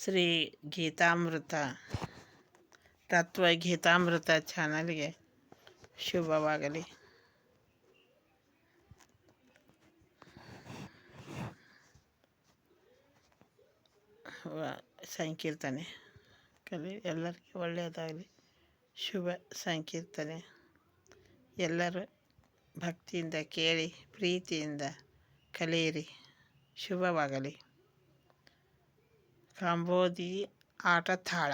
ಶ್ರೀ ಗೀತಾಮೃತ ತತ್ವಗೀತಾಮೃತ ಚಾನಲ್ಗೆ ಶುಭವಾಗಲಿ. ಸಂಕೀರ್ತನೆ ಕಲಿ ಎಲ್ಲರಿಗೂ ಒಳ್ಳೆಯದಾಗಲಿ. ಶುಭ ಸಂಕೀರ್ತನೆ ಎಲ್ಲರೂ ಭಕ್ತಿಯಿಂದ ಕೇಳಿ ಪ್ರೀತಿಯಿಂದ ಕಲಿಯಿರಿ. ಶುಭವಾಗಲಿ. ಕಾಂಬೋದಿ ಆಟ ತಾಳ.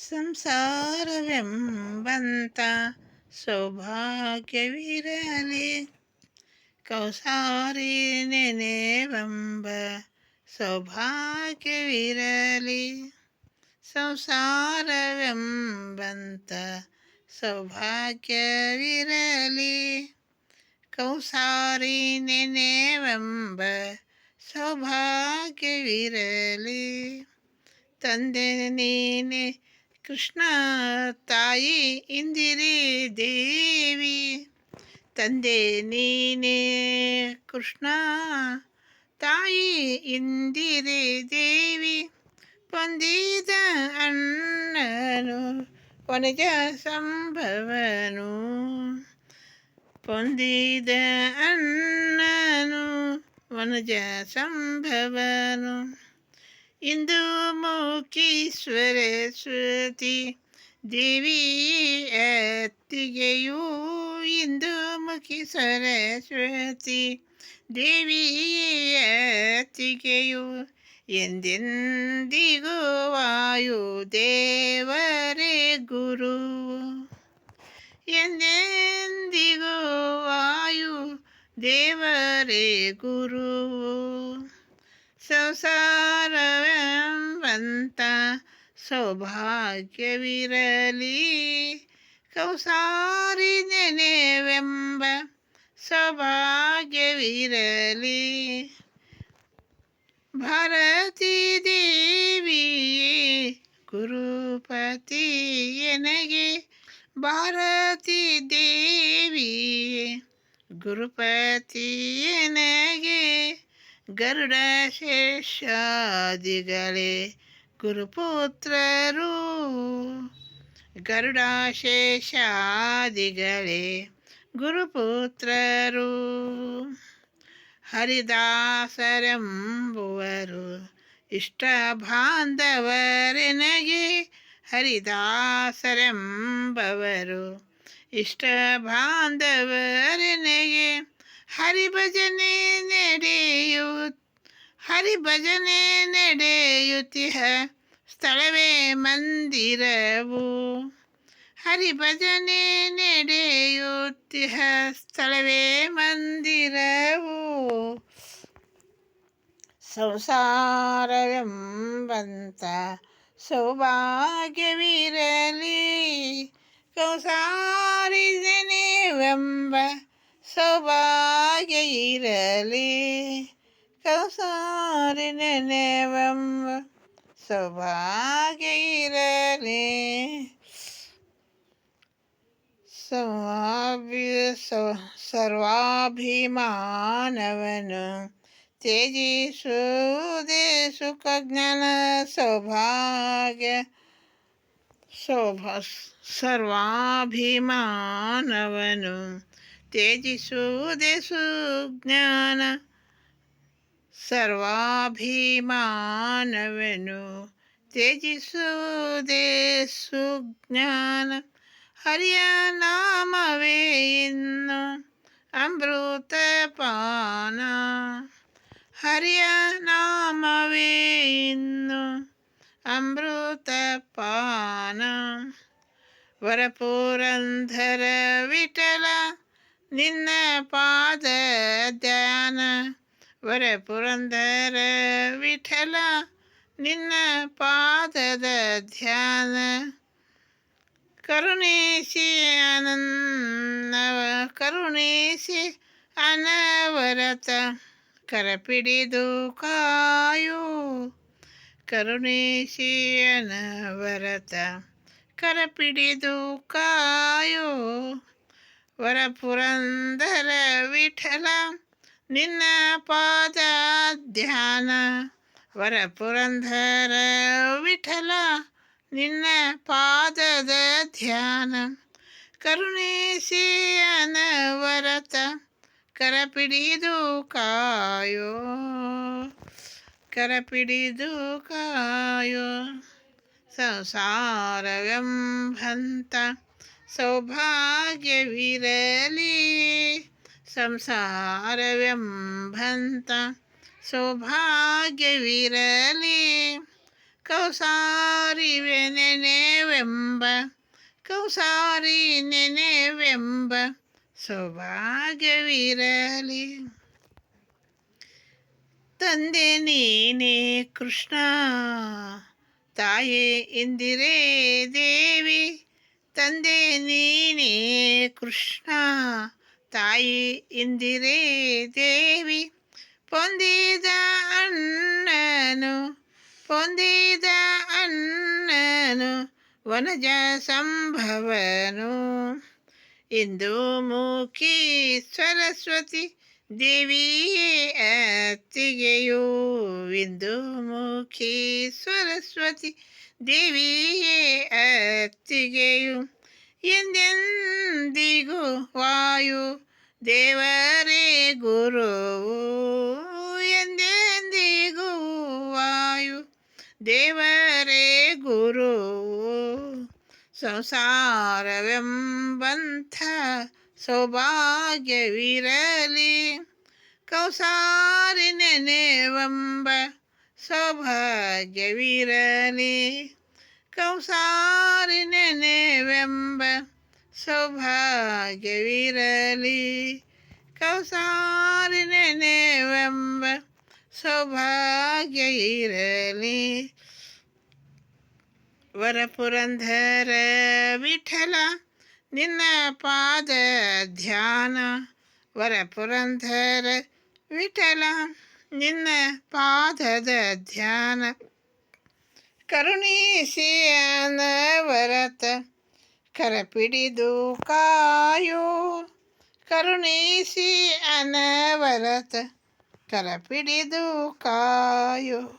ಸಂಸಾರವೆಂಬಂತ ಸೌಭಾಗ್ಯವಿರಲಿ, ಕೌಸಾರಿ ನೆನೆವೆಂಬ ಸೌಭಾಗ್ಯವಿರಲಿ. ಸಂಸಾರವೆಂಬಂತ ಸೌಭಾಗ್ಯವಿರಲಿ, ಕೌಸಾರಿ ನೆನೆವೆಂಬ ಸೌಭಾಗ್ಯವಿರಲಿ. ತಂದೆ ನೀನೆ ಕೃಷ್ಣ, ತಾಯಿ ಇಂದಿರಿ ದೇವಿ. ತಂದೆ ನೀನೆ ಕೃಷ್ಣ, ತಾಯಿ ಇಂದಿರಿ ದೇವಿ. ಪೊಂದಿದ ಅಣ್ಣನು ವನಜ ಸಂಭವನು, ಪೊಂದಿದ ಅಣ್ಣನು ವನಜ ಸಂಭವನು. ಇಂದು ಮುಖಿ ಸರಸ್ವತಿ ದೇವಿ ಅತ್ತಿಗೆಯು, ಇಂದು ಮುಖಿ ಸರಸ್ವತಿ ದೇವಿ ಅತ್ತಿಗೆಯು. ಎಂದೆಂದಿಗೂ ವಾಯುದೇವರೇ ಗುರುವು, ಎಂದೆಂದಿಗೂ ವಾಯುದೇವರೇ ಗುರುವು. ಸಂಸಾರವೆಂಬಂತ ಸೌಭಾಗ್ಯವಿರಲಿ, ಕೌಸಾರಿ ನೆನೆವೆಂಬ ಸೌಭಾಗ್ಯವಿರಲಿ. ಭಾರತೀ ದೇವಿಯೇ ಗುರುಪತಿ ಎನಗೆ, ಭಾರತೀ ದೇವಿಯೇ ಗುರುಪತಿ ಎನಗೆ. ಗರುಡ ಶೇಷಾದಿಗಳೇ ಗುರುಪುತ್ರರು, ಗರುಡ ಶೇಷಾದಿಗಳೇ ಗುರುಪುತ್ರರು. ಹರಿದಾಸರೆಂಬುವರು ಇಷ್ಟ ಬಾಂಧವರೆನಗೆ, ಹರಿದಾಸರೆಂಬವರು ಇಷ್ಟ ಬಾಂಧವರೆನಗೆ. ಹರಿಭಜನೆ ನಡೆಯುತ್ತಿಹ ಸ್ಥಳವೇ ಮಂದಿರವು, ಹರಿಭಜನೆ ನಡೆಯುತ್ತಿಹ ಸ್ಥಳವೇ ಮಂದಿರವು. ಸಂಸಾರವೆಂಬಂತ ಸೌಭಾಗ್ಯವಿರಲಿ, ಕೌಸಾರಿ ನೆನೆವೆಂಬ ಸೌಭಾಗ್ಯ ಇರಲಿ, ಕೌಸಾರಿ ನೆನೆವೆಂಬ ಸೌಭಾಗ್ಯ ಇರಲಿ. ಸರ್ವಾಭಿಮಾನವನ್ನು ತ್ಯಜಿಸುವುದೇ ಸುಖ ಜ್ಞಾನ ಸೌಭಾಗ್ಯ. ಸರ್ವಾಭಿಮಾನವನ್ನು ತ್ಯಜಿಸುವುದೇ ಸುಜ್ಞಾನ, ಸರ್ವಾಭಿಮಾನವನ್ನು ತ್ಯಜಿಸುವುದೇ ಸುಜ್ಞಾನ. ಹರಿಯ ನಾಮವೇ ಇನ್ನು ಅಮೃತಪಾನ, ಹರಿಯ ನಾಮವೇ ಇನ್ನು ಅಮೃತಪಾನ. ವರಪುರಂದರ ವಿಠಲ ನಿನ್ನ ಪಾದ ಧ್ಯಾನ, ವರಪುರಂದರ ವಿಠಲ ನಿನ್ನ ಪಾದದ ಧ್ಯಾನ. ಕರುಣಿಸಿ ಕರುಣಿಸಿ ಅನವರತ ಕರಪಿಡಿದು ಕಾಯು, ಕರುಣಿಸಿ ಅನವರತ ಕರಪಿಡಿದು ಕಾಯು. ವರಪುರಂದರ ವಿಠಲ ನಿನ್ನ ಪಾದ ಧ್ಯಾನ ವರ ಪುರಂದರ ವಿಠಲ ನಿನ್ನ ಪಾದದ ಧ್ಯಾನ ಕರುಣಿಸಿ ಅನವರತ ಕರಪಿಡಿದು ಕಾಯೋ ಕರಪಿಡಿದು ಕಾಯೋ ಸಂಸಾರವೆಂಬಂತ ಸೌಭಾಗ್ಯವಿರಲಿ ಸಂಸಾರವೆಂಬಂತ ಸೌಭಾಗ್ಯವಿರಲಿ ಕೌಸಾರಿವೆ ನೆನೆವೆಂಬ ಕೌಸಾರಿ ನೆನೆವೆಂಬ ಸೌಭಾಗ್ಯವಿರಲಿ ತಂದೆ ನೀನೇ ಕೃಷ್ಣ ತಾಯೇ ಇಂದಿರೇ ದೇವಿ ತಂದೆ ನೀನೇ ಕೃಷ್ಣ ತಾಯಿ ಇಂದಿರೇ ದೇವಿ ಪೊಂದಿದ ಅಣ್ಣನು ವನಜ ಸಂಭವನು ಇಂದು ಮುಖಿ ಸರಸ್ವತಿ ದೇವಿಯೇ ಅತ್ತಿಗೆಯು ಇಂದು ಮುಖಿ ಸರಸ್ವತಿ ದೇವಿಯೇ ಅತ್ತಿಗೆಯು ಎಂದೆಂದಿಗೂ ವಾಯು ದೇವರೇ ಗುರುವು ಎಂದೆಂದಿಗೂ ವಾಯು ದೇವರೇ ಗುರುವು ಸಂಸಾರವೆಂಬಂಥ ಸೌಭಾಗ್ಯವಿರಲಿ ಕೌಸಾರಿ ನೆನೆವೆಂಬ ಸೌಭಾಗ್ಯವಿರಲಿ ಕೌಸಾರಿ ನೆನೆವೆಂಬ ಸೌಭಾಗ್ಯವಿರಲಿ ಕೌಸಾರಿ ನೆನೆವೆಂಬ ಸೌಭಾಗ್ಯ ಇರಲಿ ವರಪುರಂದರ ವಿಠಲ ನಿನ್ನ ಪಾದ ಧ್ಯಾನ ವರಪುರಂದರ ವಿಠಲ ನಿನ್ನ ಪಾದದ ಧ್ಯಾನ ಕರುಣಿಸಿ ಅನವರತ ಕರಪಿಡಿದು ಕಾಯೋ ಕರುಣಿಸಿ ಅನವರತ ಕರಪಿಡಿದು ಕಾಯೋ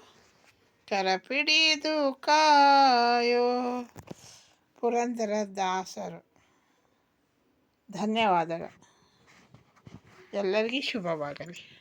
ಕರಪಿಡಿದು ಕಾಯೋ ಪುರಂದರದಾಸರು. ಧನ್ಯವಾದಗಳು. ಎಲ್ಲರಿಗೂ ಶುಭವಾಗಲಿ.